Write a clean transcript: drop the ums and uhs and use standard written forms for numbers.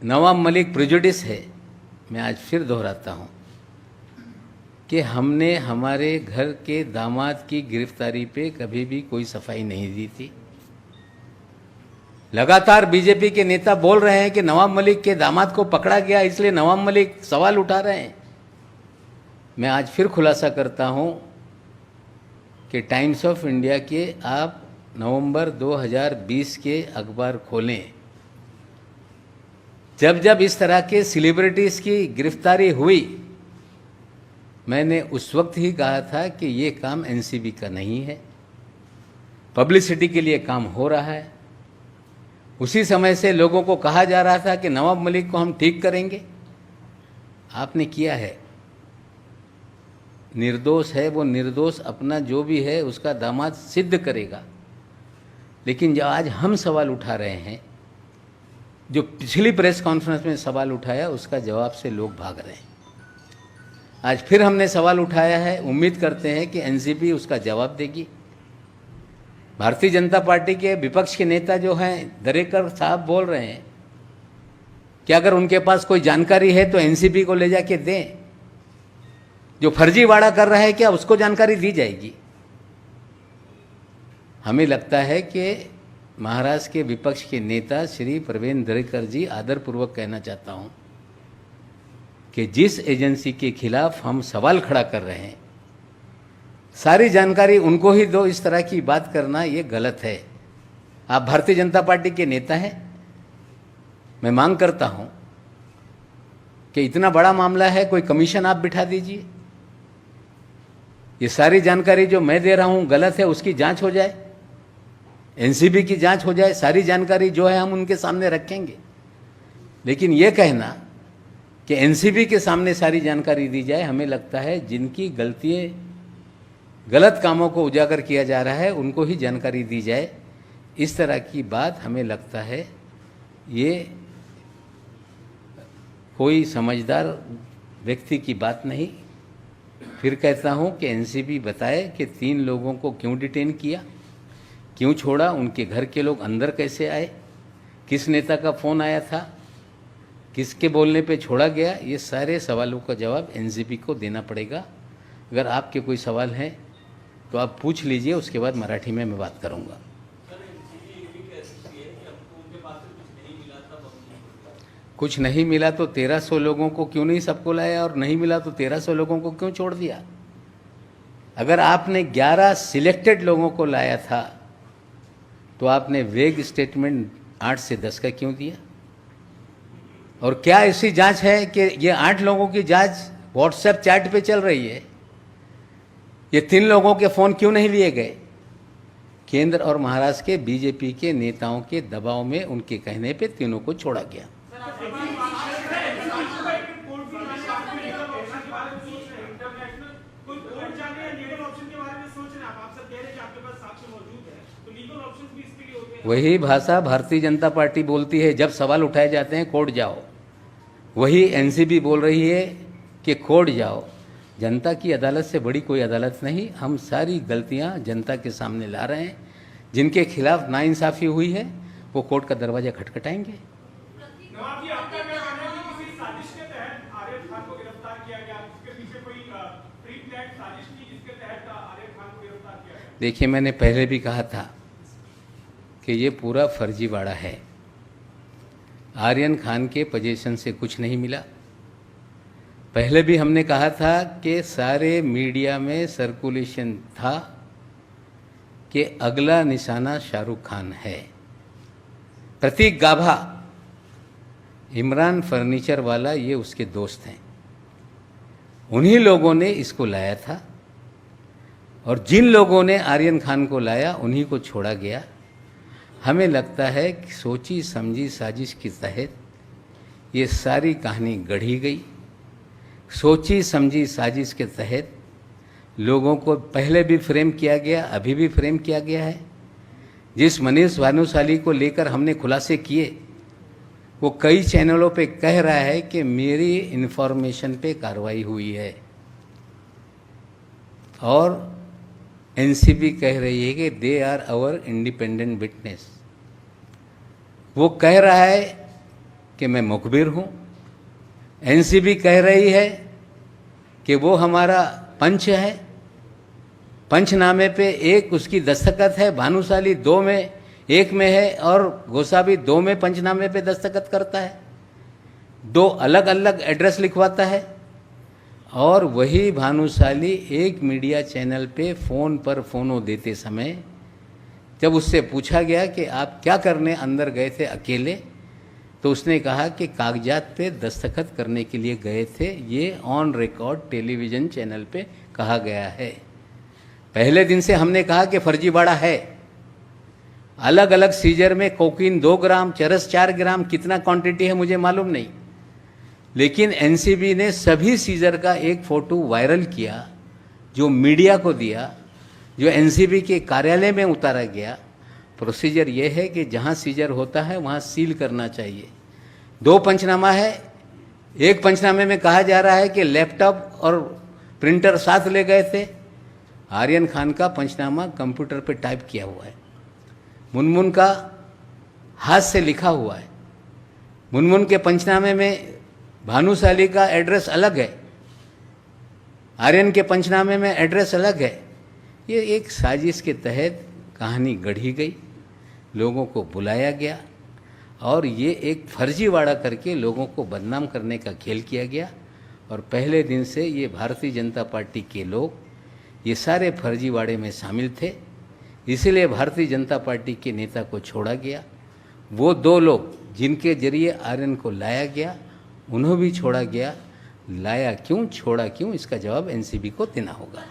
Nawab Malik prejudice है। मैं आज फिर दोहराता हूँ कि हमने हमारे घर के दामाद की गिरफ्तारी पे कभी भी कोई सफाई नहीं दी थी। लगातार बीजेपी के नेता बोल रहे हैं कि नवाब मलिक के दामाद को पकड़ा गया इसलिए नवाब मलिक सवाल उठा रहे हैं। मैं आज फिर खुलासा करता हूँ कि टाइम्स ऑफ इंडिया के आप नवंबर 2020 के अखबार खोलें। जब जब इस तरह के सेलिब्रिटीज़ की गिरफ्तारी हुई, मैंने उस वक्त ही कहा था कि ये काम एनसीबी का नहीं है, पब्लिसिटी के लिए काम हो रहा है। उसी समय से लोगों को कहा जा रहा था कि नवाब मलिक को हम ठीक करेंगे। आपने किया है, निर्दोष है वो, निर्दोष अपना जो भी है उसका दामाद सिद्ध करेगा। लेकिन जब आज हम सवाल उठा रहे हैं, जो पिछली प्रेस कॉन्फ्रेंस में सवाल उठाया उसका जवाब से लोग भाग रहे हैं। आज फिर हमने सवाल उठाया है, उम्मीद करते हैं कि एनसीबी उसका जवाब देगी। भारतीय जनता पार्टी के विपक्ष के नेता जो हैं दरेकर साहब बोल रहे हैं कि अगर उनके पास कोई जानकारी है तो एनसीबी को ले जाके दें। जो फर्जीवाड़ा कर रहा है क्या उसको जानकारी दी जाएगी? हमें लगता है कि महाराष्ट्र के विपक्ष के नेता श्री प्रवीण दरेकर जी, आदरपूर्वक कहना चाहता हूं कि जिस एजेंसी के खिलाफ हम सवाल खड़ा कर रहे हैं सारी जानकारी उनको ही दो। इस तरह की बात करना ये गलत है। आप भारतीय जनता पार्टी के नेता हैं, मैं मांग करता हूं कि इतना बड़ा मामला है, कोई कमीशन आप बिठा दीजिए। ये सारी जानकारी जो मैं दे रहा हूं गलत है, उसकी जांच हो जाए, एनसीबी की जांच हो जाए, सारी जानकारी जो है हम उनके सामने रखेंगे। लेकिन ये कहना कि एनसीबी के सामने सारी जानकारी दी जाए, हमें लगता है जिनकी गलतियाँ, गलत कामों को उजागर किया जा रहा है उनको ही जानकारी दी जाए। इस तरह की बात हमें लगता है ये कोई समझदार व्यक्ति की बात नहीं। फिर कहता हूँ कि एनसीबी बताए कि 3 लोगों को क्यों डिटेन किया, क्यों छोड़ा, उनके घर के लोग अंदर कैसे आए, किस नेता का फ़ोन आया था, किसके बोलने पे छोड़ा गया। ये सारे सवालों का जवाब एनसीबी को देना पड़ेगा। अगर आपके कोई सवाल हैं तो आप पूछ लीजिए, उसके बाद मराठी में मैं बात करूँगा। कुछ नहीं मिला तो 1300 लोगों को क्यों नहीं सबको लाया, और नहीं मिला तो 1300 लोगों को क्यों छोड़ दिया? अगर आपने 11 सिलेक्टेड लोगों को लाया था तो आपने वेग स्टेटमेंट 8 से 10 का क्यों दिया? और क्या ऐसी जांच है कि ये 8 लोगों की जांच व्हाट्सएप चैट पे चल रही है? ये 3 लोगों के फ़ोन क्यों नहीं लिए गए? केंद्र और महाराष्ट्र के बीजेपी के नेताओं के दबाव में, उनके कहने पे तीनों को छोड़ा गया। वही भाषा भारतीय जनता पार्टी बोलती है, जब सवाल उठाए जाते हैं कोर्ट जाओ। वही एनसीबी बोल रही है कि कोर्ट जाओ। जनता की अदालत से बड़ी कोई अदालत नहीं। हम सारी गलतियां जनता के सामने ला रहे हैं। जिनके खिलाफ नाइंसाफ़ी हुई है वो कोर्ट का दरवाज़ा खटखटाएंगे। देखिए, मैंने पहले भी कहा था कि ये पूरा फर्जीवाड़ा है। आर्यन खान के पोजीशन से कुछ नहीं मिला। पहले भी हमने कहा था कि सारे मीडिया में सर्कुलेशन था कि अगला निशाना शाहरुख खान है। प्रतीक गाभा, इमरान फर्नीचर वाला, ये उसके दोस्त हैं। उन्हीं लोगों ने इसको लाया था और जिन लोगों ने आर्यन खान को लाया उन्हीं को छोड़ा गया। हमें लगता है कि सोची समझी साजिश के तहत ये सारी कहानी गढ़ी गई। सोची समझी साजिश के तहत लोगों को पहले भी फ्रेम किया गया, अभी भी फ्रेम किया गया है। जिस मनीष भानुशाली को लेकर हमने खुलासे किए, वो कई चैनलों पे कह रहा है कि मेरी इन्फॉर्मेशन पे कार्रवाई हुई है, और एनसीबी कह रही है कि they are our independent witness. वो कह रहा है कि मैं मुखबिर हूँ। एनसीबी कह रही है कि वो हमारा पंच है। पंचनामे पे एक उसकी दस्तखत है, भानुशाली 2 में 1 में है और गोसावी 2 में पंचनामे पे दस्तखत करता है। 2 अलग अलग एड्रेस लिखवाता है। और वही भानुशाली एक मीडिया चैनल पे फ़ोन पर फ़ोनो देते समय जब उससे पूछा गया कि आप क्या करने अंदर गए थे अकेले, तो उसने कहा कि कागजात पे दस्तखत करने के लिए गए थे। ये ऑन रिकॉर्ड टेलीविज़न चैनल पे कहा गया है। पहले दिन से हमने कहा कि फर्जीवाड़ा है। अलग अलग सीजर में कोकीन 2 ग्राम, चरस 4 ग्राम, कितना क्वांटिटी है मुझे मालूम नहीं, लेकिन एनसीबी ने सभी सीजर का एक फ़ोटो वायरल किया, जो मीडिया को दिया, जो एनसीबी के कार्यालय में उतारा गया। प्रोसीजर ये है कि जहाँ सीजर होता है वहाँ सील करना चाहिए। 2 पंचनामा है। एक पंचनामे में कहा जा रहा है कि लैपटॉप और प्रिंटर साथ ले गए थे। आर्यन खान का पंचनामा कंप्यूटर पे टाइप किया हुआ है, मुनमुन का हाथ से लिखा हुआ है। मुनमुन के पंचनामे में भानुशाली का एड्रेस अलग है, आर्यन के पंचनामे में एड्रेस अलग है। ये एक साजिश के तहत कहानी गढ़ी गई, लोगों को बुलाया गया और ये एक फर्जीवाड़ा करके लोगों को बदनाम करने का खेल किया गया। और पहले दिन से ये भारतीय जनता पार्टी के लोग ये सारे फर्जीवाड़े में शामिल थे। इसलिए भारतीय जनता पार्टी के नेता को छोड़ा गया। वो 2 लोग जिनके जरिए आर्यन को लाया गया, उन्हें भी छोड़ा गया। लाया क्यों, छोड़ा क्यों, इसका जवाब एनसीबी को देना होगा।